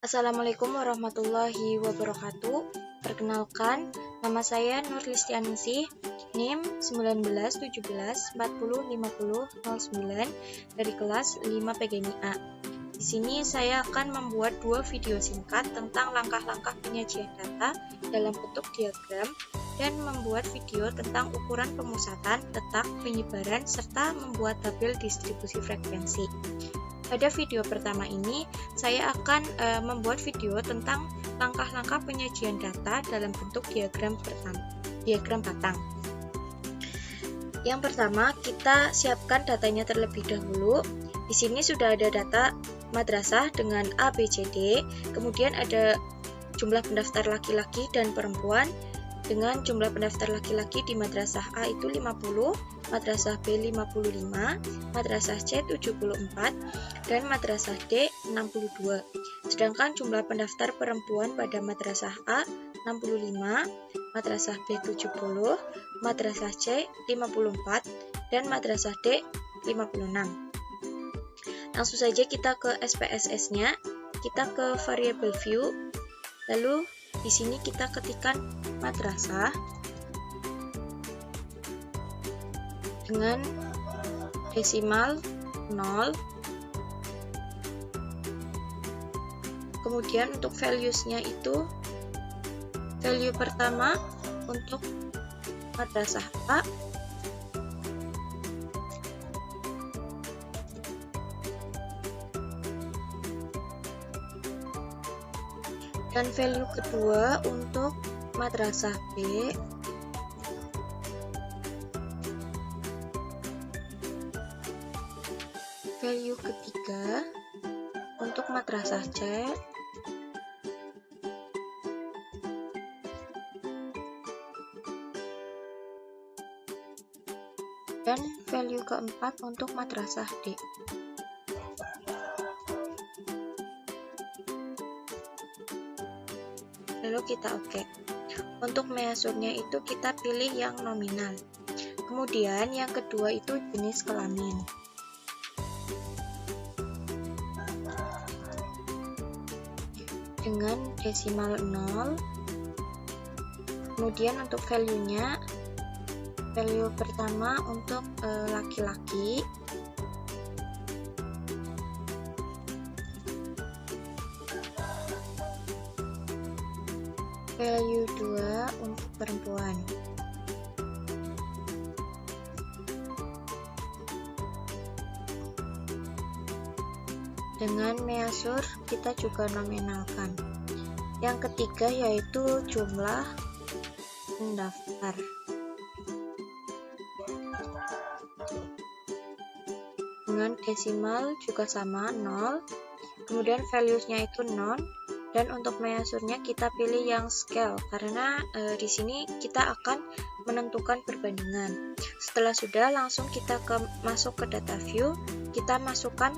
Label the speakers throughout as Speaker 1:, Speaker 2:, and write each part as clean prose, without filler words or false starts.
Speaker 1: Assalamualaikum warahmatullahi wabarakatuh. Perkenalkan, nama saya Nur Listianingsih, NIM 1917405009 dari kelas 5 PGMI-A. Di sini saya akan membuat dua video singkat tentang langkah-langkah penyajian data dalam bentuk diagram dan membuat video tentang ukuran pemusatan, letak, penyebaran, serta membuat tabel distribusi frekuensi. Pada video pertama ini, saya akan membuat video tentang langkah-langkah penyajian data dalam bentuk diagram batang. Yang pertama, kita siapkan datanya terlebih dahulu. Di sini sudah ada data madrasah dengan A, B, C, D. Kemudian ada jumlah pendaftar laki-laki dan perempuan dengan jumlah pendaftar laki-laki di madrasah A itu 50, madrasah B 55, madrasah C 74, dan madrasah D 62. Sedangkan jumlah pendaftar perempuan pada madrasah A 65, madrasah B 70, madrasah C 54, dan madrasah D 56. Langsung saja kita ke SPSS-nya, kita ke variable view, lalu di sini kita ketikkan madrasah dengan desimal 0. Kemudian untuk values-nya itu value pertama untuk madrasah A dan value kedua untuk madrasah B, value ketiga untuk madrasah C, dan value keempat untuk madrasah D. Lalu kita oke. Untuk measurnya itu kita pilih yang nominal. Kemudian yang kedua itu jenis kelamin. Dengan desimal 0. Kemudian untuk value-nya, value pertama untuk laki-laki, value 2 untuk perempuan. Dengan measure kita juga nominalkan. Yang ketiga yaitu jumlah pendaftar. Dengan desimal juga sama 0. Kemudian values-nya itu non. Dan untuk measurnya kita pilih yang scale karena di sini kita akan menentukan perbandingan. Setelah sudah, langsung kita masuk ke data view, kita masukkan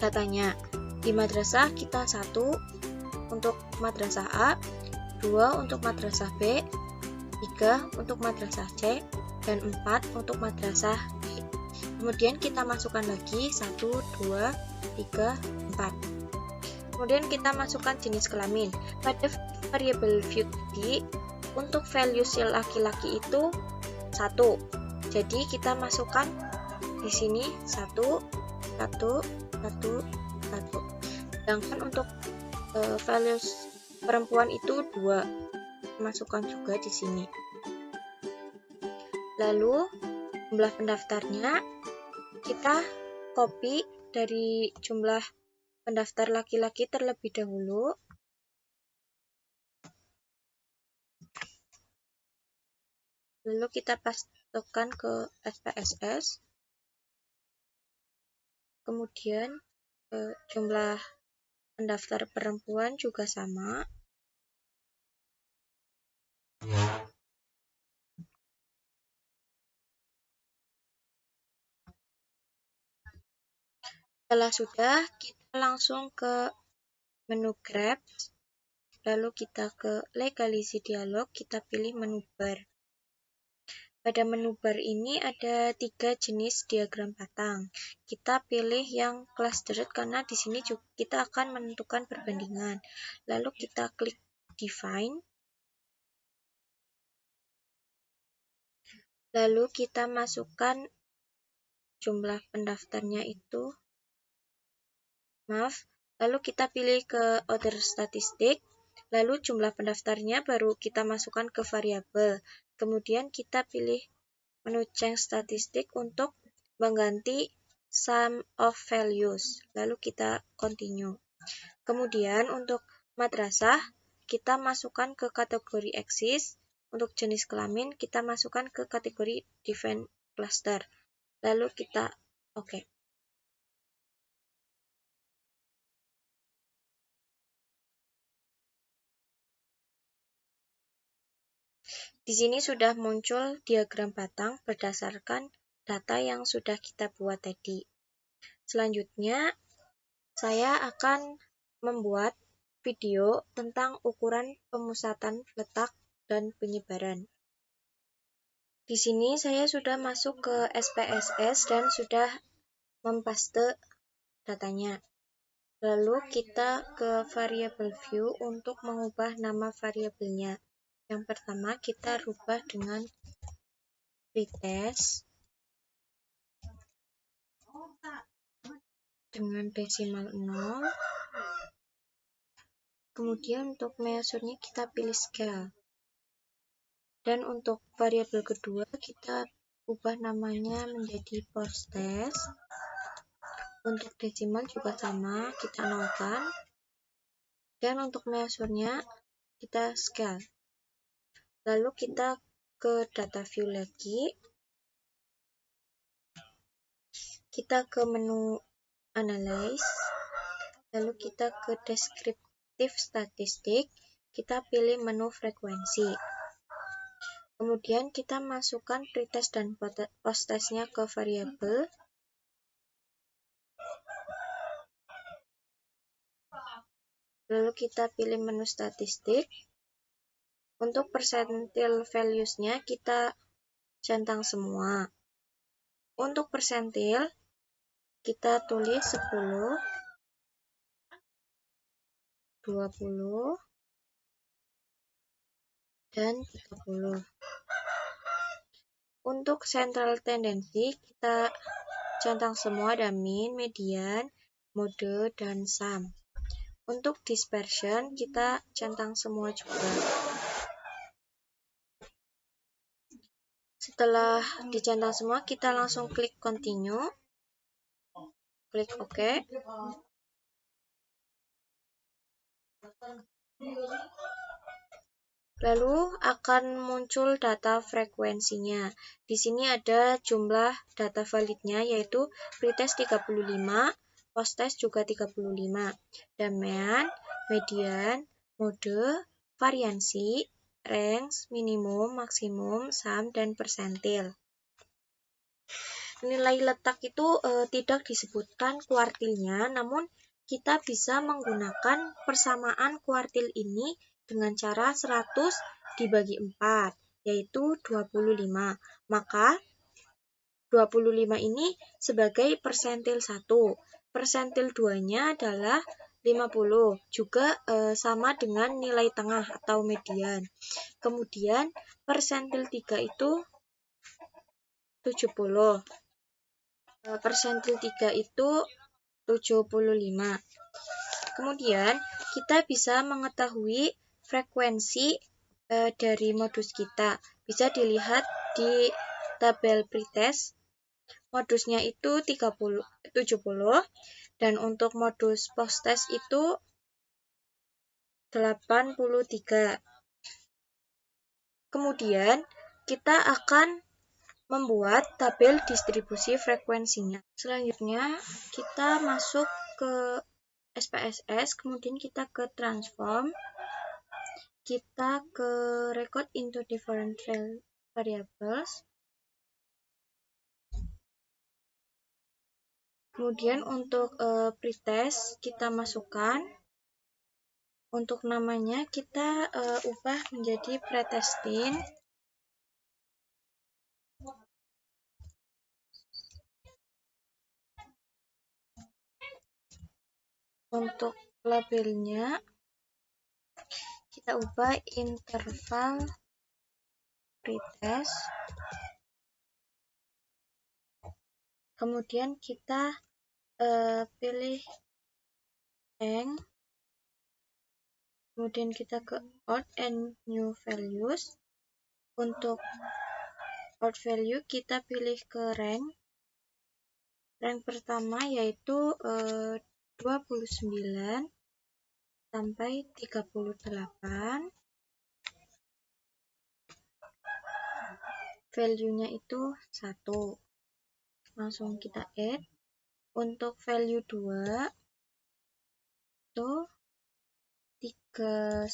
Speaker 1: datanya. Di madrasah kita 1 untuk madrasah A, 2 untuk madrasah B, 3 untuk madrasah C, dan 4 untuk madrasah D. Kemudian kita masukkan lagi 1, 2, 3, 4. Kemudian kita masukkan jenis kelamin. Pada variable view tadi, untuk value si laki-laki itu 1. Jadi kita masukkan di sini 1, 1, 1, 1. Sedangkan untuk values perempuan itu 2. Masukkan juga di sini. Lalu jumlah pendaftarnya kita copy dari jumlah pendaftar laki-laki terlebih dahulu. Lalu kita pasukkan ke SPSS. Kemudian jumlah pendaftar perempuan juga sama. Setelah sudah, kita langsung ke menu Graph, lalu kita ke Legalisity Dialog, kita pilih menu Bar. Pada menu bar ini ada 3 jenis diagram batang. Kita pilih yang clustered karena di sini juga kita akan menentukan perbandingan. Lalu kita klik define. Lalu kita masukkan jumlah pendaftarnya itu. Lalu kita pilih ke order statistik. Lalu jumlah pendaftarnya baru kita masukkan ke variabel. Kemudian kita pilih menu change statistik untuk mengganti sum of values. Lalu kita continue. Kemudian untuk madrasah kita masukkan ke kategori eksis. Untuk jenis kelamin kita masukkan ke kategori define cluster. Lalu kita oke. Di sini sudah muncul diagram batang berdasarkan data yang sudah kita buat tadi. Selanjutnya, saya akan membuat video tentang ukuran pemusatan letak dan penyebaran. Di sini saya sudah masuk ke SPSS dan sudah mempaste datanya. Lalu kita ke variable view untuk mengubah nama variabelnya. Yang pertama kita rubah dengan pretest dengan desimal 0. Kemudian untuk measurenya kita pilih scale. Dan untuk variabel kedua kita ubah namanya menjadi posttest. Untuk desimal juga sama, kita nolkan. Dan untuk measurenya kita scale. Lalu kita ke data view lagi. Kita ke menu analyze. Lalu kita ke descriptive statistik. Kita pilih menu frekuensi. Kemudian kita masukkan pretest dan posttestnya ke variabel. Lalu kita pilih menu statistik. Untuk persentil values-nya kita centang semua. Untuk persentil kita tulis 10, 20, dan 30. Untuk central tendency kita centang semua, ada mean, median, mode, dan sum. Untuk dispersion kita centang semua juga. Setelah dicentang semua kita langsung klik continue. Klik OK. Lalu akan muncul data frekuensinya. Di sini ada jumlah data validnya yaitu pretest 35, posttest juga 35, dan mean, median, mode, variansi, range, minimum, maksimum, sum, dan persentil. Nilai letak itu tidak disebutkan kuartilnya, namun kita bisa menggunakan persamaan kuartil ini dengan cara 100 dibagi 4, yaitu 25. Maka 25 ini sebagai persentil 1. Persentil 2-nya adalah 50, juga sama dengan nilai tengah atau median. Kemudian persentil 3 itu 70. Persentil 3 itu 75. Kemudian kita bisa mengetahui frekuensi dari modus kita. Bisa dilihat di tabel pretest. Modusnya itu 70 dan untuk modus posttest itu 83. Kemudian kita akan membuat tabel distribusi frekuensinya. Selanjutnya kita masuk ke SPSS, kemudian kita ke transform, kita ke record into different variables. Kemudian untuk pretest kita masukkan. Untuk namanya kita ubah menjadi pretesting. Untuk labelnya kita ubah interval pretest. Kemudian kita pilih rank. Kemudian kita ke odd and new values. Untuk odd value kita pilih ke rank. Rank pertama yaitu 29 sampai 38. Value-nya itu 1. Langsung kita add. Untuk value 2 itu 39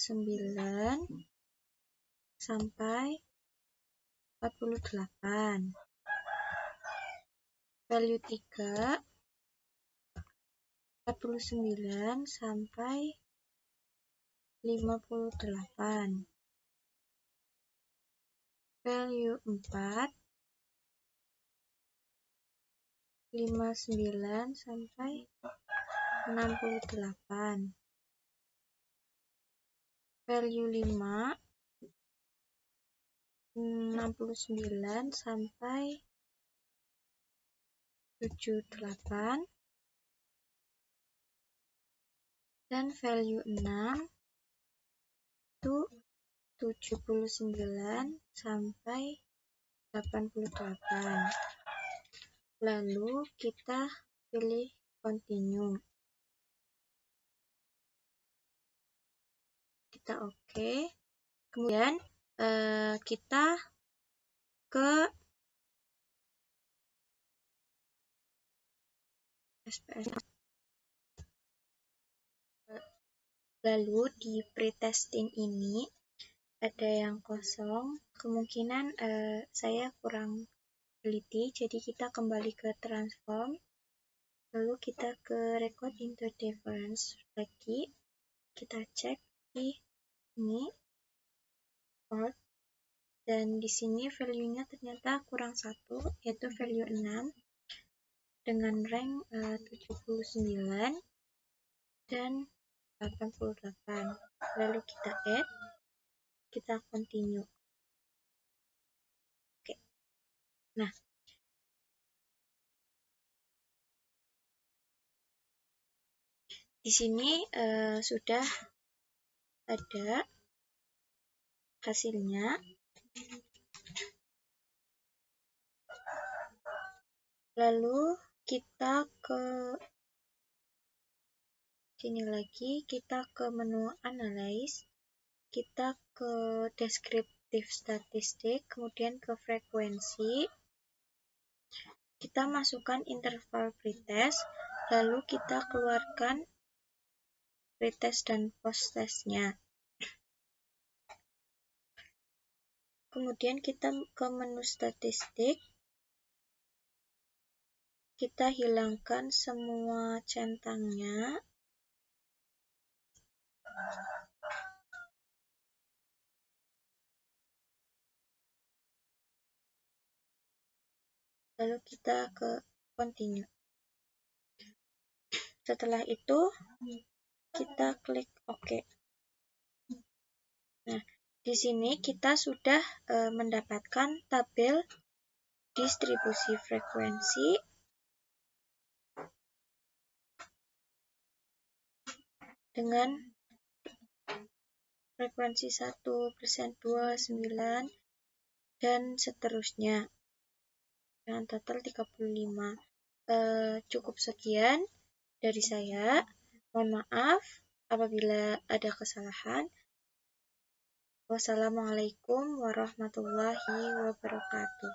Speaker 1: sampai 48. Value 3 49 sampai 58. Value 4 59 sampai 68. Value 5 69 sampai 78. Dan value 6 itu 79 sampai 88. Lalu kita pilih continue. Kita oke. Kemudian kita ke SPS. Lalu di pretesting ini ada yang kosong, kemungkinan saya kurang teliti, jadi kita kembali ke transform, lalu kita ke record into difference lagi, kita cek di ini odd, dan di sini value-nya ternyata kurang 1, yaitu value 6 dengan rank 79 dan 88. Lalu kita add, kita continue. Oke. Nah, di sini sudah ada hasilnya. Lalu kita ke sini lagi, kita ke menu analyze, kita ke descriptive statistik, kemudian ke frekuensi, kita masukkan interval pretest, lalu kita keluarkan pretest dan post-testnya. Kemudian kita ke menu statistik, kita hilangkan semua centangnya. Lalu kita ke continue. Setelah itu kita klik OK. Nah, di sini kita sudah mendapatkan tabel distribusi frekuensi dengan frekuensi 1%, 2, 9, dan seterusnya. Dengan total 35. Cukup sekian dari saya. Mohon maaf apabila ada kesalahan. Wassalamualaikum warahmatullahi wabarakatuh.